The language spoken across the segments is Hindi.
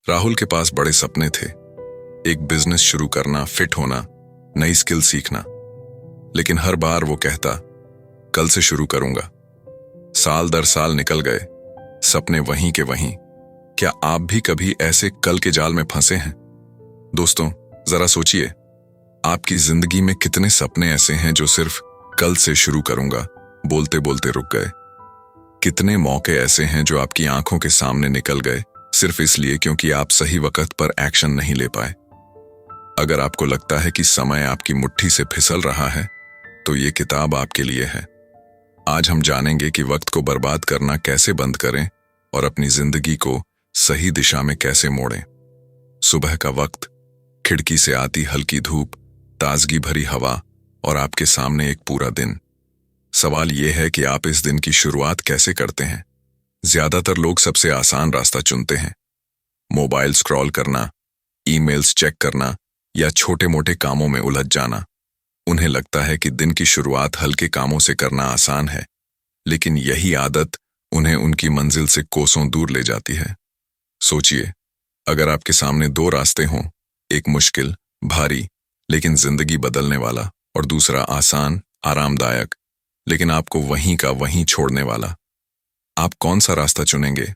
राहुल के पास बड़े सपने थे। एक बिजनेस शुरू करना, फिट होना, नई स्किल सीखना। लेकिन हर बार वो कहता, कल से शुरू करूंगा। साल दर साल निकल गए, सपने वहीं के वहीं। क्या आप भी कभी ऐसे कल के जाल में फंसे हैं? दोस्तों, जरा सोचिए, आपकी जिंदगी में कितने सपने ऐसे हैं जो सिर्फ कल से शुरू करूंगा बोलते बोलते रुक गए। कितने मौके ऐसे हैं जो आपकी आंखों के सामने निकल गए सिर्फ इसलिए क्योंकि आप सही वक्त पर एक्शन नहीं ले पाए। अगर आपको लगता है कि समय आपकी मुट्ठी से फिसल रहा है, तो ये किताब आपके लिए है। आज हम जानेंगे कि वक्त को बर्बाद करना कैसे बंद करें और अपनी जिंदगी को सही दिशा में कैसे मोड़ें। सुबह का वक्त, खिड़की से आती हल्की धूप, ताजगी भरी हवा और आपके सामने एक पूरा दिन। सवाल यह है कि आप इस दिन की शुरुआत कैसे करते हैं। ज्यादातर लोग सबसे आसान रास्ता चुनते हैं। मोबाइल स्क्रॉल करना, ईमेल्स चेक करना या छोटे मोटे कामों में उलझ जाना। उन्हें लगता है कि दिन की शुरुआत हल्के कामों से करना आसान है, लेकिन यही आदत उन्हें उनकी मंजिल से कोसों दूर ले जाती है। सोचिए, अगर आपके सामने दो रास्ते हों, एक मुश्किल, भारी लेकिन जिंदगी बदलने वाला और दूसरा आसान, आरामदायक लेकिन आपको वहीं का वहीं छोड़ने वाला, आप कौन सा रास्ता चुनेंगे?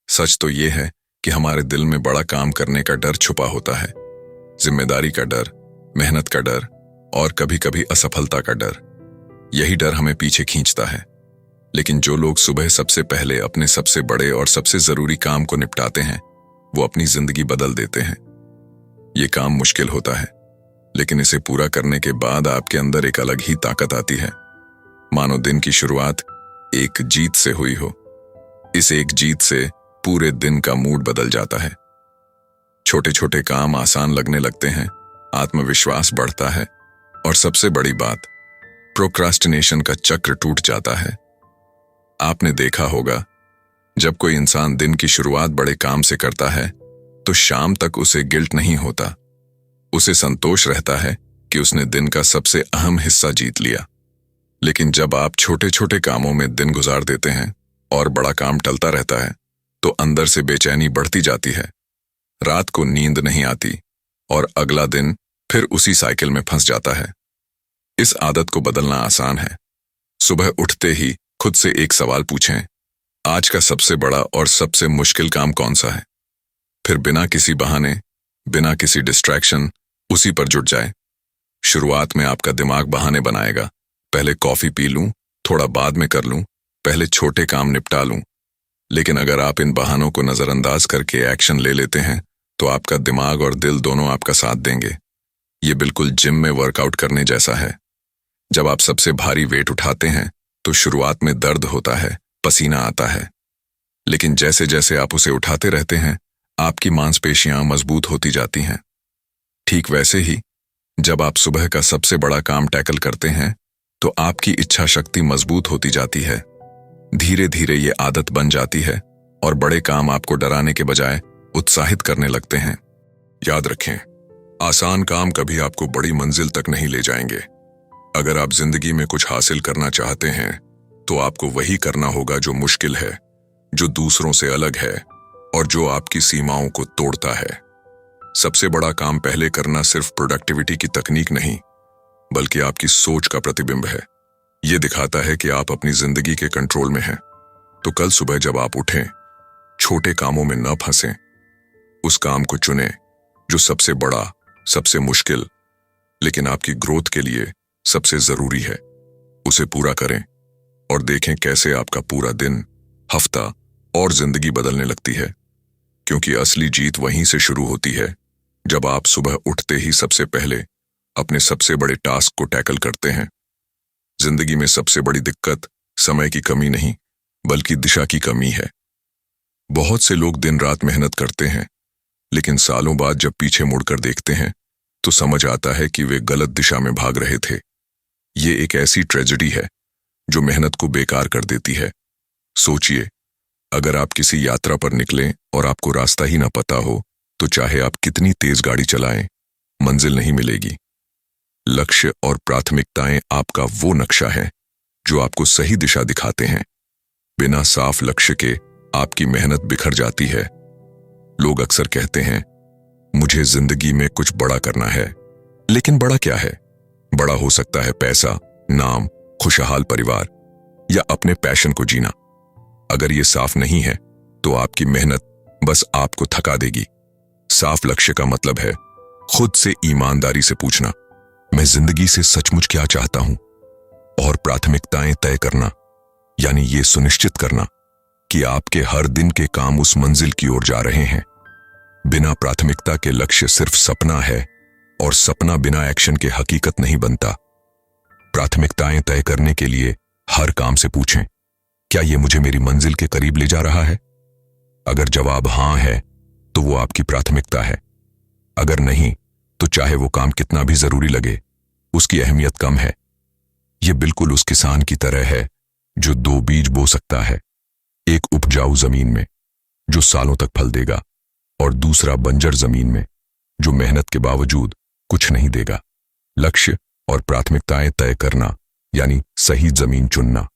सच तो यह है कि हमारे दिल में बड़ा काम करने का डर छुपा होता है। जिम्मेदारी का डर, मेहनत का डर और कभी कभी असफलता का डर। यही डर हमें पीछे खींचता है। लेकिन जो लोग सुबह सबसे पहले अपने सबसे बड़े और सबसे जरूरी काम को निपटाते हैं, वो अपनी जिंदगी बदल देते हैं। ये काम मुश्किल होता है, लेकिन इसे पूरा करने के बाद आपके अंदर एक अलग ही ताकत आती है। मानो दिन की शुरुआत एक जीत से हुई हो। इस एक जीत से पूरे दिन का मूड बदल जाता है। छोटे छोटे काम आसान लगने लगते हैं, आत्मविश्वास बढ़ता है और सबसे बड़ी बात, प्रोक्रास्टिनेशन का चक्र टूट जाता है। आपने देखा होगा, जब कोई इंसान दिन की शुरुआत बड़े काम से करता है, तो शाम तक उसे गिल्ट नहीं होता। उसे संतोष रहता है कि उसने दिन का सबसे अहम हिस्सा जीत लिया। लेकिन जब आप छोटे छोटे कामों में दिन गुजार देते हैं और बड़ा काम टलता रहता है, तो अंदर से बेचैनी बढ़ती जाती है। रात को नींद नहीं आती और अगला दिन फिर उसी साइकिल में फंस जाता है। इस आदत को बदलना आसान है। सुबह उठते ही खुद से एक सवाल पूछें, आज का सबसे बड़ा और सबसे मुश्किल काम कौन सा है? फिर बिना किसी बहाने, बिना किसी डिस्ट्रैक्शन उसी पर जुट जाए। शुरुआत में आपका दिमाग बहाने बनाएगा, पहले कॉफी पी लूं, थोड़ा बाद में कर लूं, पहले छोटे काम निपटा लूं। लेकिन अगर आप इन बहानों को नजरअंदाज करके एक्शन ले लेते हैं, तो आपका दिमाग और दिल दोनों आपका साथ देंगे। ये बिल्कुल जिम में वर्कआउट करने जैसा है। जब आप सबसे भारी वेट उठाते हैं, तो शुरुआत में दर्द होता है, पसीना आता है। लेकिन जैसे जैसे आप उसे उठाते रहते हैं, आपकी मांसपेशियां मजबूत होती जाती हैं। ठीक वैसे ही, जब आप सुबह का सबसे बड़ा काम टैकल करते हैं, तो आपकी इच्छा शक्ति मजबूत होती जाती है। धीरे धीरे ये आदत बन जाती है और बड़े काम आपको डराने के बजाय उत्साहित करने लगते हैं। याद रखें, आसान काम कभी आपको बड़ी मंजिल तक नहीं ले जाएंगे। अगर आप जिंदगी में कुछ हासिल करना चाहते हैं, तो आपको वही करना होगा जो मुश्किल है, जो दूसरों से अलग है और जो आपकी सीमाओं को तोड़ता है। सबसे बड़ा काम पहले करना सिर्फ प्रोडक्टिविटी की तकनीक नहीं, बल्कि आपकी सोच का प्रतिबिंब है। यह दिखाता है कि आप अपनी जिंदगी के कंट्रोल में हैं। तो कल सुबह जब आप उठें, छोटे कामों में न फंसें। उस काम को चुनें जो सबसे बड़ा, सबसे मुश्किल, लेकिन आपकी ग्रोथ के लिए सबसे जरूरी है। उसे पूरा करें और देखें कैसे आपका पूरा दिन, हफ्ता और जिंदगी बदलने लगती है। क्योंकि असली जीत वहीं से शुरू होती है, जब आप सुबह उठते ही सबसे पहले अपने सबसे बड़े टास्क को टैकल करते हैं। जिंदगी में सबसे बड़ी दिक्कत समय की कमी नहीं, बल्कि दिशा की कमी है। बहुत से लोग दिन रात मेहनत करते हैं, लेकिन सालों बाद जब पीछे मुड़कर देखते हैं, तो समझ आता है कि वे गलत दिशा में भाग रहे थे। ये एक ऐसी ट्रेजेडी है जो मेहनत को बेकार कर देती है। सोचिए, अगर आप किसी यात्रा पर निकलें और आपको रास्ता ही ना पता हो, तो चाहे आप कितनी तेज गाड़ी चलाएं, मंजिल नहीं मिलेगी। लक्ष्य और प्राथमिकताएं आपका वो नक्शा है जो आपको सही दिशा दिखाते हैं। बिना साफ लक्ष्य के आपकी मेहनत बिखर जाती है। लोग अक्सर कहते हैं, मुझे जिंदगी में कुछ बड़ा करना है। लेकिन बड़ा क्या है? बड़ा हो सकता है पैसा, नाम, खुशहाल परिवार या अपने पैशन को जीना। अगर ये साफ नहीं है तो आपकी मेहनत बस आपको थका देगी। साफ लक्ष्य का मतलब है खुद से ईमानदारी से पूछना, मैं जिंदगी से सचमुच क्या चाहता हूं, और प्राथमिकताएं तय करना, यानी ये सुनिश्चित करना कि आपके हर दिन के काम उस मंजिल की ओर जा रहे हैं। बिना प्राथमिकता के लक्ष्य सिर्फ सपना है, और सपना बिना एक्शन के हकीकत नहीं बनता। प्राथमिकताएं तय करने के लिए हर काम से पूछें, क्या यह मुझे मेरी मंजिल के करीब ले जा रहा है? अगर जवाब हां है तो वो आपकी प्राथमिकता है। अगर नहीं तो चाहे वो काम कितना भी जरूरी लगे, उसकी अहमियत कम है। ये बिल्कुल उस किसान की तरह है जो 2 बीज बो सकता है, एक उपजाऊ जमीन में जो सालों तक फल देगा, और दूसरा बंजर जमीन में जो मेहनत के बावजूद कुछ नहीं देगा। लक्ष्य और प्राथमिकताएं तय करना यानी सही जमीन चुनना।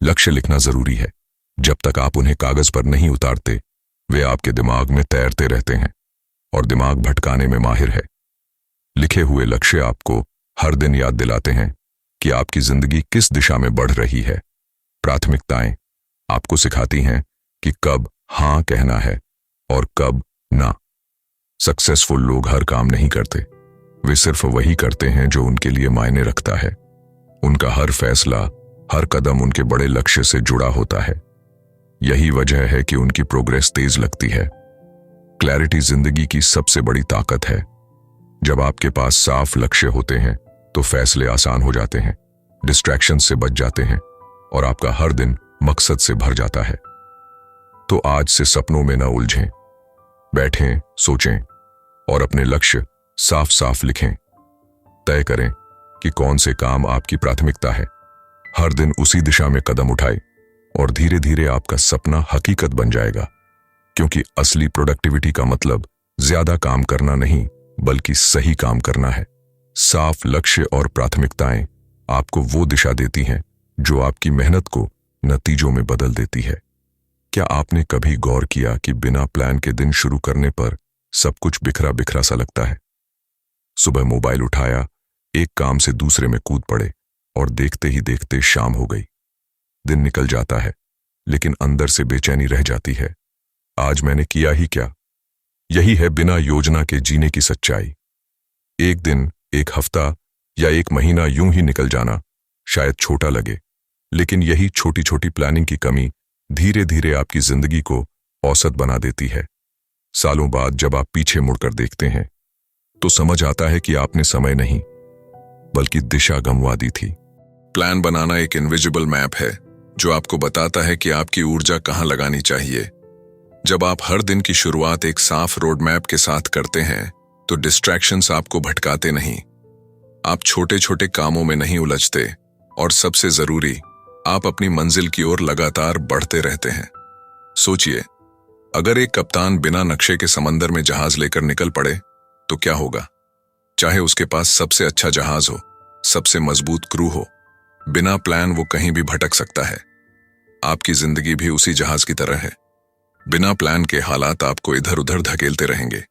लक्ष्य लिखना जरूरी है। जब तक आप उन्हें कागज पर नहीं उतारते, वे आपके दिमाग में तैरते रहते हैं, और दिमाग भटकाने में माहिर है। लिखे हुए लक्ष्य आपको हर दिन याद दिलाते हैं कि आपकी जिंदगी किस दिशा में बढ़ रही है। प्राथमिकताएं आपको सिखाती हैं कि कब हां कहना है और कब ना। सक्सेसफुल लोग हर काम नहीं करते, वे सिर्फ वही करते हैं जो उनके लिए मायने रखता है। उनका हर फैसला, हर कदम उनके बड़े लक्ष्य से जुड़ा होता है। यही वजह है कि उनकी प्रोग्रेस तेज लगती है। क्लैरिटी जिंदगी की सबसे बड़ी ताकत है। जब आपके पास साफ लक्ष्य होते हैं तो फैसले आसान हो जाते हैं, डिस्ट्रैक्शन से बच जाते हैं, और आपका हर दिन मकसद से भर जाता है। तो आज से सपनों में न उलझें, बैठें, सोचें और अपने लक्ष्य साफ साफ लिखें। तय करें कि कौन से काम आपकी प्राथमिकता है। हर दिन उसी दिशा में कदम उठाएं, और धीरे धीरे आपका सपना हकीकत बन जाएगा। क्योंकि असली प्रोडक्टिविटी का मतलब ज्यादा काम करना नहीं, बल्कि सही काम करना है। साफ लक्ष्य और प्राथमिकताएं आपको वो दिशा देती हैं जो आपकी मेहनत को नतीजों में बदल देती है। क्या आपने कभी गौर किया कि बिना प्लान के दिन शुरू करने पर सब कुछ बिखरा बिखरा सा लगता है? सुबह मोबाइल उठाया, एक काम से दूसरे में कूद पड़े, और देखते ही देखते शाम हो गई। दिन निकल जाता है, लेकिन अंदर से बेचैनी रह जाती है। आज मैंने किया ही क्या? यही है बिना योजना के जीने की सच्चाई। एक दिन, एक हफ्ता या एक महीना यूं ही निकल जाना शायद छोटा लगे, लेकिन यही छोटी छोटी प्लानिंग की कमी धीरे धीरे आपकी जिंदगी को औसत बना देती है। सालों बाद जब आप पीछे मुड़कर देखते हैं तो समझ आता है कि आपने समय नहीं, बल्कि दिशा गंवा दी थी। प्लान बनाना एक इनविजिबल मैप है जो आपको बताता है कि आपकी ऊर्जा कहां लगानी चाहिए। जब आप हर दिन की शुरुआत एक साफ रोड मैप के साथ करते हैं तो डिस्ट्रैक्शंस आपको भटकाते नहीं। आप छोटे छोटे कामों में नहीं उलझते, और सबसे जरूरी, आप अपनी मंजिल की ओर लगातार बढ़ते रहते हैं। सोचिए, अगर एक कप्तान बिना नक्शे के समंदर में जहाज लेकर निकल पड़े तो क्या होगा? चाहे उसके पास सबसे अच्छा जहाज हो, सबसे मजबूत क्रू हो, बिना प्लान वो कहीं भी भटक सकता है। आपकी जिंदगी भी उसी जहाज की तरह है। बिना प्लान के हालात आपको इधर उधर धकेलते रहेंगे।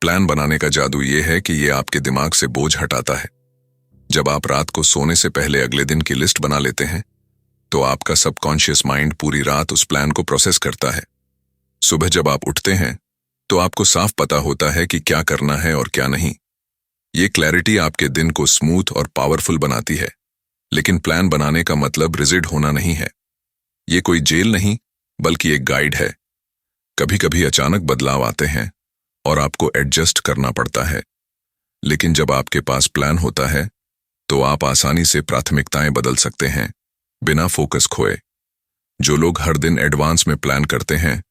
प्लान बनाने का जादू ये है कि ये आपके दिमाग से बोझ हटाता है। जब आप रात को सोने से पहले अगले दिन की लिस्ट बना लेते हैं तो आपका सबकॉन्शियस माइंड पूरी रात उस प्लान को प्रोसेस करता है। सुबह जब आप उठते हैं तो आपको साफ पता होता है कि क्या करना है और क्या नहीं। ये क्लैरिटी आपके दिन को स्मूथ और पावरफुल बनाती है। लेकिन प्लान बनाने का मतलब रिजिड होना नहीं है। ये कोई जेल नहीं, बल्कि एक गाइड है। कभी कभी अचानक बदलाव आते हैं और आपको एडजस्ट करना पड़ता है, लेकिन जब आपके पास प्लान होता है तो आप आसानी से प्राथमिकताएं बदल सकते हैं, बिना फोकस खोए। जो लोग हर दिन एडवांस में प्लान करते हैं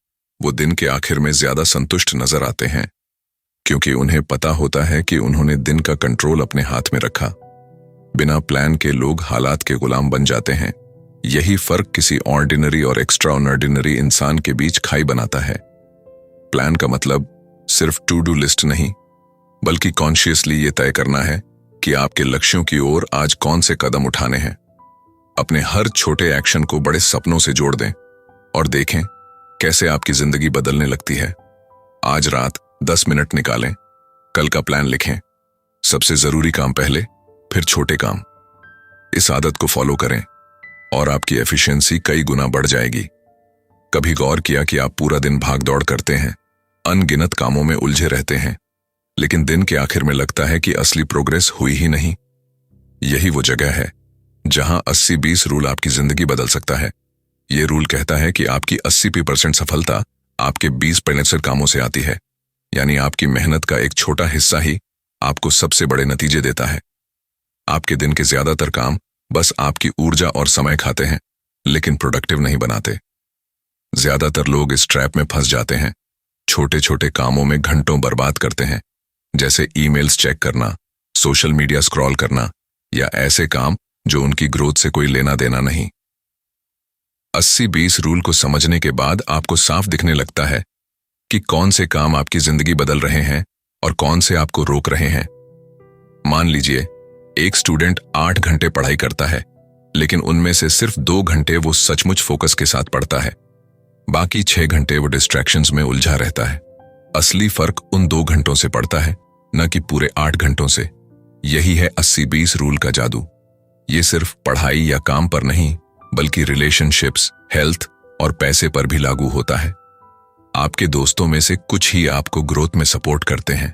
वो दिन के आखिर में ज्यादा संतुष्ट नजर आते हैं, क्योंकि उन्हें पता होता है कि उन्होंने दिन का कंट्रोल अपने हाथ में रखा। बिना प्लान के लोग हालात के गुलाम बन जाते हैं। यही फर्क किसी ऑर्डिनरी और एक्स्ट्राऑर्डिनरी इंसान के बीच खाई बनाता है। प्लान का मतलब सिर्फ टू डू लिस्ट नहीं, बल्कि कॉन्शियसली ये तय करना है कि आपके लक्ष्यों की ओर आज कौन से कदम उठाने हैं। अपने हर छोटे एक्शन को बड़े सपनों से जोड़ दें और देखें कैसे आपकी जिंदगी बदलने लगती है। आज रात 10 मिनट निकालें, कल का प्लान लिखें, सबसे जरूरी काम पहले, फिर छोटे काम। इस आदत को फॉलो करें और आपकी एफिशिएंसी कई गुना बढ़ जाएगी। कभी गौर किया कि आप पूरा दिन भाग दौड़ करते हैं, अनगिनत कामों में उलझे रहते हैं, लेकिन दिन के आखिर में लगता है कि असली प्रोग्रेस हुई ही नहीं। यही वो जगह है जहां 80-20 रूल आपकी जिंदगी बदल सकता है। ये रूल कहता है कि आपकी 80% सफलता आपके 20% कामों से आती है, यानी आपकी मेहनत का एक छोटा हिस्सा ही आपको सबसे बड़े नतीजे देता है। आपके दिन के ज्यादातर काम बस आपकी ऊर्जा और समय खाते हैं, लेकिन प्रोडक्टिव नहीं बनाते। ज्यादातर लोग इस ट्रैप में फंस जाते हैं, छोटे छोटे कामों में घंटों बर्बाद करते हैं, जैसे ईमेल्स चेक करना, सोशल मीडिया स्क्रॉल करना या ऐसे काम जो उनकी ग्रोथ से कोई लेना देना नहीं। 80-20 रूल को समझने के बाद आपको साफ दिखने लगता है कि कौन से काम आपकी जिंदगी बदल रहे हैं और कौन से आपको रोक रहे हैं। मान लीजिए एक स्टूडेंट 8 घंटे पढ़ाई करता है, लेकिन उनमें से सिर्फ 2 घंटे वो सचमुच फोकस के साथ पढ़ता है, बाकी 6 घंटे वो डिस्ट्रैक्शंस में उलझा रहता है। असली फर्क उन 2 घंटों से पड़ता है, न कि पूरे 8 घंटों से। यही है 80-20 रूल का जादू। ये सिर्फ पढ़ाई या काम पर नहीं, बल्कि रिलेशनशिप्स, हेल्थ और पैसे पर भी लागू होता है। आपके दोस्तों में से कुछ ही आपको ग्रोथ में सपोर्ट करते हैं,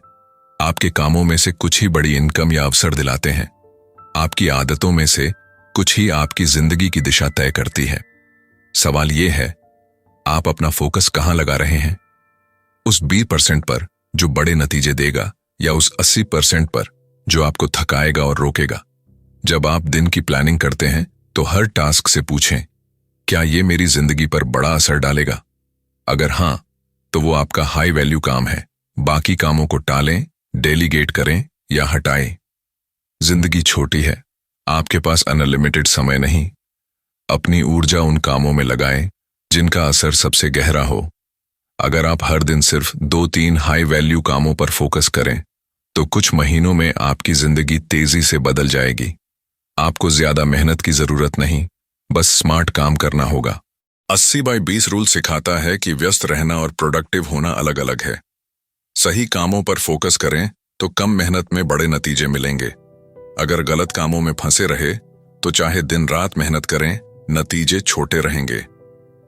आपके कामों में से कुछ ही बड़ी इनकम या अवसर दिलाते हैं, आपकी आदतों में से कुछ ही आपकी जिंदगी की दिशा तय करती है। सवाल यह है, आप अपना फोकस कहां लगा रहे हैं? उस 20% पर जो बड़े नतीजे देगा, या उस 80% पर जो आपको थकाएगा और रोकेगा? जब आप दिन की प्लानिंग करते हैं तो हर टास्क से पूछें, क्या ये मेरी जिंदगी पर बड़ा असर डालेगा? अगर हां, तो वो आपका हाई वैल्यू काम है। बाकी कामों को टालें, डेलीगेट करें या हटाएं। जिंदगी छोटी है, आपके पास अनलिमिटेड समय नहीं। अपनी ऊर्जा उन कामों में लगाएं जिनका असर सबसे गहरा हो। अगर आप हर दिन सिर्फ 2-3 हाई वैल्यू कामों पर फोकस करें, तो कुछ महीनों में आपकी जिंदगी तेजी से बदल जाएगी। आपको ज्यादा मेहनत की जरूरत नहीं, बस स्मार्ट काम करना होगा। 80/20 रूल सिखाता है कि व्यस्त रहना और प्रोडक्टिव होना अलग अलग है। सही कामों पर फोकस करें तो कम मेहनत में बड़े नतीजे मिलेंगे। अगर गलत कामों में फंसे रहे तो चाहे दिन रात मेहनत करें, नतीजे छोटे रहेंगे।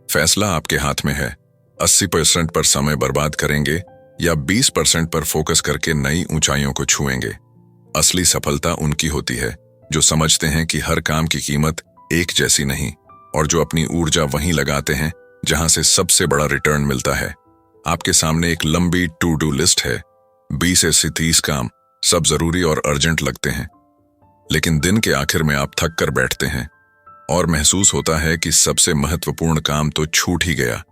फैसला आपके हाथ में है। 80% पर समय बर्बाद करेंगे या 20% पर फोकस करके नई ऊंचाइयों को छुएंगे। असली सफलता उनकी होती है जो समझते हैं कि हर काम की कीमत एक जैसी नहीं, और जो अपनी ऊर्जा वहीं लगाते हैं जहां से सबसे बड़ा रिटर्न मिलता है। आपके सामने एक लंबी टू डू लिस्ट है, 20 से 30 काम, सब जरूरी और अर्जेंट लगते हैं, लेकिन दिन के आखिर में आप थक कर बैठते हैं और महसूस होता है कि सबसे महत्वपूर्ण काम तो छूट ही गया।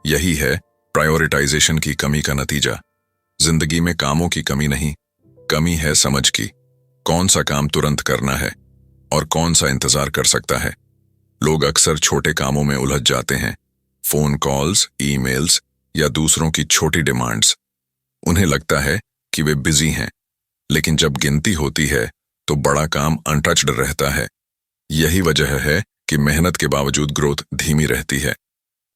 यही है प्रायोरिटाइजेशन की कमी का नतीजा। जिंदगी में कामों की कमी नहीं, कमी है समझ की। कौन सा काम तुरंत करना है और कौन सा इंतजार कर सकता है। लोग अक्सर छोटे कामों में उलझ जाते हैं, फोन कॉल्स, ईमेल्स या दूसरों की छोटी डिमांड्स। उन्हें लगता है कि वे बिजी हैं, लेकिन जब गिनती होती है तो बड़ा काम अनटच्ड रहता है। यही वजह है कि मेहनत के बावजूद ग्रोथ धीमी रहती है।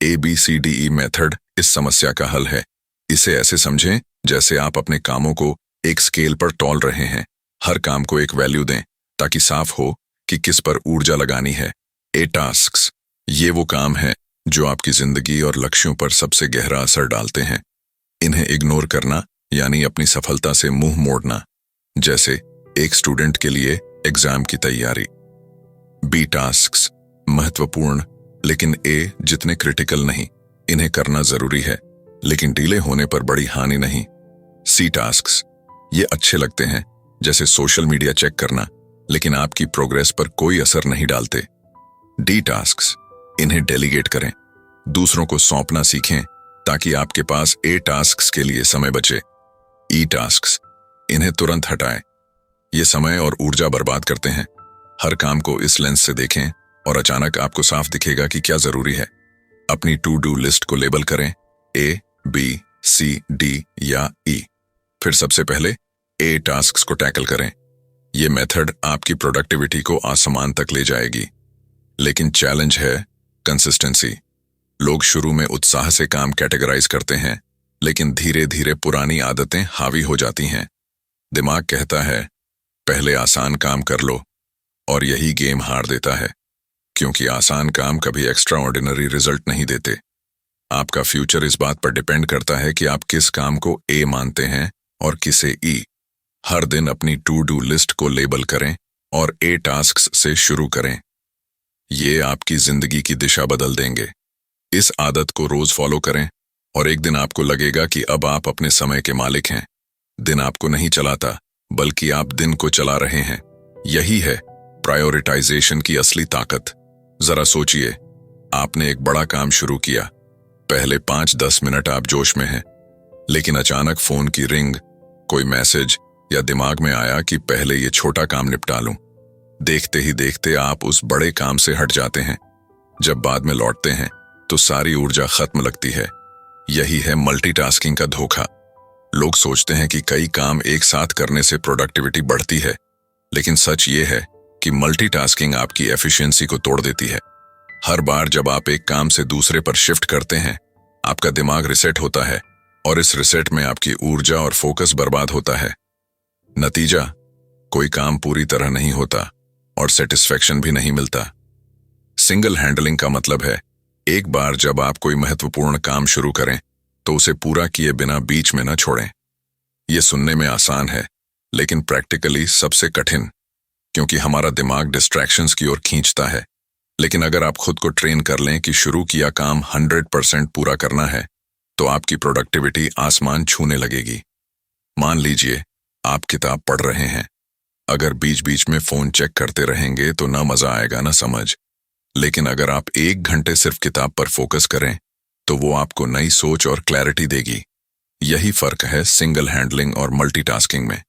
ABCDE मेथड इस समस्या का हल है। इसे ऐसे समझें जैसे आप अपने कामों को एक स्केल पर तौल रहे हैं। हर काम को एक वैल्यू दें ताकि साफ हो कि किस पर ऊर्जा लगानी है। A टास्क्स, ये वो काम हैं जो आपकी जिंदगी और लक्ष्यों पर सबसे गहरा असर डालते हैं। इन्हें इग्नोर करना यानी अपनी सफलता से मुंह मोड़ना। जैसे एक स्टूडेंट के लिए एग्जाम की तैयारी। B टास्क्स, महत्वपूर्ण लेकिन A जितने क्रिटिकल नहीं। इन्हें करना जरूरी है, लेकिन डिले होने पर बड़ी हानि नहीं। C टास्क्स, ये अच्छे लगते हैं, जैसे सोशल मीडिया चेक करना, लेकिन आपकी प्रोग्रेस पर कोई असर नहीं डालते। D टास्क्स, इन्हें डेलीगेट करें, दूसरों को सौंपना सीखें ताकि आपके पास A टास्क्स के लिए समय बचे। E टास्क्स, इन्हें तुरंत हटाएं, ये समय और ऊर्जा बर्बाद करते हैं। हर काम को इस लेंस से देखें और अचानक आपको साफ दिखेगा कि क्या जरूरी है। अपनी टू डू लिस्ट को लेबल करें A, B, C, D या E। फिर सबसे पहले A टास्क्स को टैकल करें। ये मेथड आपकी प्रोडक्टिविटी को आसमान तक ले जाएगी। लेकिन चैलेंज है कंसिस्टेंसी। लोग शुरू में उत्साह से काम कैटेगराइज करते हैं, लेकिन धीरे धीरे पुरानी आदतें हावी हो जाती हैं। दिमाग कहता है पहले आसान काम कर लो, और यही गेम हार देता है, क्योंकि आसान काम कभी एक्स्ट्रा ऑर्डिनरी रिजल्ट नहीं देते। आपका फ्यूचर इस बात पर डिपेंड करता है कि आप किस काम को ए मानते हैं और किसे ई। हर दिन अपनी टू डू लिस्ट को लेबल करें और ए टास्क्स से शुरू करें। ये आपकी जिंदगी की दिशा बदल देंगे। इस आदत को रोज फॉलो करें और एक दिन आपको लगेगा कि अब आप अपने समय के मालिक हैं। दिन आपको नहीं चलाता, बल्कि आप दिन को चला रहे हैं। यही है प्रायोरिटाइजेशन की असली ताकत। जरा सोचिए, आपने एक बड़ा काम शुरू किया। पहले 5-10 मिनट आप जोश में हैं, लेकिन अचानक फोन की रिंग, कोई मैसेज या दिमाग में आया कि पहले ये छोटा काम निपटा लूं। देखते ही देखते आप उस बड़े काम से हट जाते हैं। जब बाद में लौटते हैं तो सारी ऊर्जा खत्म लगती है। यही है मल्टीटास्किंग का धोखा। लोग सोचते हैं कि कई काम एक साथ करने से प्रोडक्टिविटी बढ़ती है, लेकिन सच ये है कि मल्टीटास्किंग आपकी एफिशिएंसी को तोड़ देती है। हर बार जब आप एक काम से दूसरे पर शिफ्ट करते हैं, आपका दिमाग रिसेट होता है, और इस रिसेट में आपकी ऊर्जा और फोकस बर्बाद होता है। नतीजा, कोई काम पूरी तरह नहीं होता और सेटिस्फैक्शन भी नहीं मिलता। सिंगल हैंडलिंग का मतलब है, एक बार जब आप कोई महत्वपूर्ण काम शुरू करें तो उसे पूरा किए बिना बीच में न छोड़ें। यह सुनने में आसान है, लेकिन प्रैक्टिकली सबसे कठिन, क्योंकि हमारा दिमाग डिस्ट्रैक्शंस की ओर खींचता है। लेकिन अगर आप खुद को ट्रेन कर लें कि शुरू किया काम 100% पूरा करना है, तो आपकी प्रोडक्टिविटी आसमान छूने लगेगी। मान लीजिए आप किताब पढ़ रहे हैं। अगर बीच बीच में फोन चेक करते रहेंगे तो ना मजा आएगा ना समझ। लेकिन अगर आप 1 घंटे सिर्फ किताब पर फोकस करें, तो वो आपको नई सोच और क्लैरिटी देगी। यही फर्क है सिंगल हैंडलिंग और मल्टीटास्किंग में।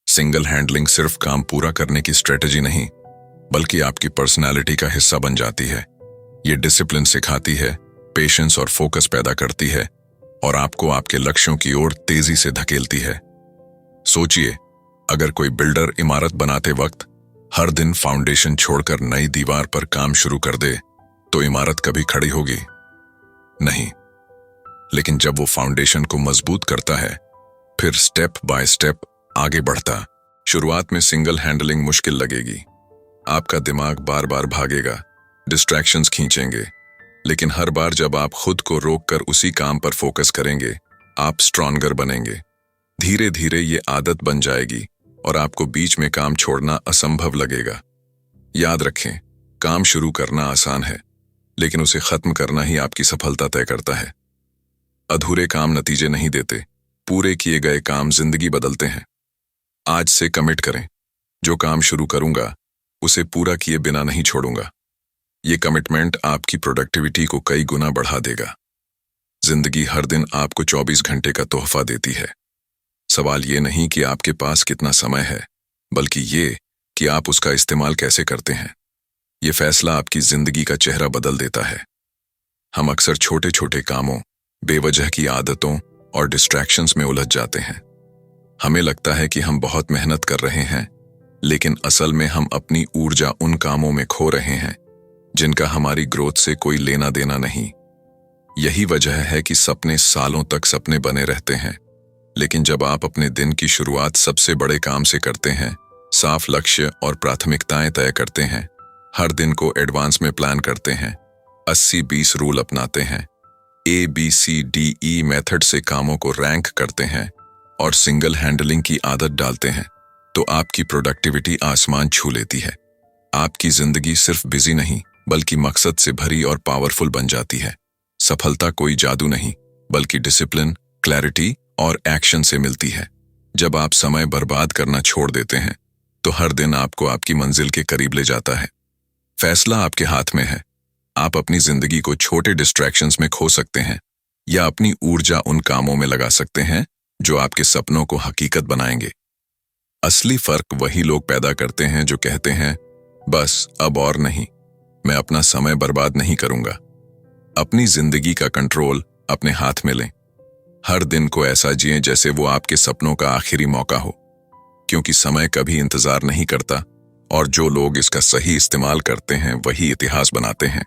सिंगल हैंडलिंग सिर्फ काम पूरा करने की स्ट्रेटजी नहीं, बल्कि आपकी पर्सनालिटी का हिस्सा बन जाती है। ये डिसिप्लिन सिखाती है, पेशेंस और फोकस पैदा करती है, और आपको आपके लक्ष्यों की ओर तेजी से धकेलती है। सोचिए, अगर कोई बिल्डर इमारत बनाते वक्त हर दिन फाउंडेशन छोड़कर नई दीवार पर काम शुरू कर दे, तो इमारत कभी खड़ी होगी? नहीं। लेकिन जब वो फाउंडेशन को मजबूत करता है, फिर स्टेप बाय स्टेप आगे बढ़ता। शुरुआत में सिंगल हैंडलिंग मुश्किल लगेगी। आपका दिमाग बार बार भागेगा, डिस्ट्रैक्शंस खींचेंगे, लेकिन हर बार जब आप खुद को रोककर उसी काम पर फोकस करेंगे, आप स्ट्रॉन्गर बनेंगे। धीरे धीरे ये आदत बन जाएगी और आपको बीच में काम छोड़ना असंभव लगेगा। याद रखें, काम शुरू करना आसान है, लेकिन उसे खत्म करना ही आपकी सफलता तय करता है। अधूरे काम नतीजे नहीं देते, पूरे किए गए काम जिंदगी बदलते हैं। आज से कमिट करें, जो काम शुरू करूंगा उसे पूरा किए बिना नहीं छोड़ूंगा। ये कमिटमेंट आपकी प्रोडक्टिविटी को कई गुना बढ़ा देगा। जिंदगी हर दिन आपको 24 घंटे का तोहफा देती है। सवाल ये नहीं कि आपके पास कितना समय है, बल्कि ये कि आप उसका इस्तेमाल कैसे करते हैं। ये फैसला आपकी जिंदगी का चेहरा बदल देता है। हम अक्सर छोटे छोटे कामों, बेवजह की आदतों और डिस्ट्रैक्शंस में उलझ जाते हैं। हमें लगता है कि हम बहुत मेहनत कर रहे हैं, लेकिन असल में हम अपनी ऊर्जा उन कामों में खो रहे हैं जिनका हमारी ग्रोथ से कोई लेना देना नहीं। यही वजह है कि सपने सालों तक सपने बने रहते हैं, लेकिन जब आप अपने दिन की शुरुआत सबसे बड़े काम से करते हैं, साफ लक्ष्य और प्राथमिकताएं तय करते हैं, हर दिन को एडवांस में प्लान करते हैं, 80-20 रूल अपनाते हैं, ABCDE मेथड से कामों को रैंक करते हैं और सिंगल हैंडलिंग की आदत डालते हैं, तो आपकी प्रोडक्टिविटी आसमान छू लेती है। आपकी जिंदगी सिर्फ बिजी नहीं, बल्कि मकसद से भरी और पावरफुल बन जाती है। सफलता कोई जादू नहीं, बल्कि डिसिप्लिन, क्लैरिटी और एक्शन से मिलती है। जब आप समय बर्बाद करना छोड़ देते हैं, तो हर दिन आपको आपकी मंजिल के करीब ले जाता है। फैसला आपके हाथ में है। आप अपनी जिंदगी को छोटे डिस्ट्रैक्शंस में खो सकते हैं, या अपनी ऊर्जा उन कामों में लगा सकते हैं जो आपके सपनों को हकीकत बनाएंगे। असली फर्क वही लोग पैदा करते हैं जो कहते हैं, बस अब और नहीं, मैं अपना समय बर्बाद नहीं करूंगा। अपनी जिंदगी का कंट्रोल अपने हाथ में लें। हर दिन को ऐसा जिएं जैसे वो आपके सपनों का आखिरी मौका हो, क्योंकि समय कभी इंतजार नहीं करता, और जो लोग इसका सही इस्तेमाल करते हैं वही इतिहास बनाते हैं।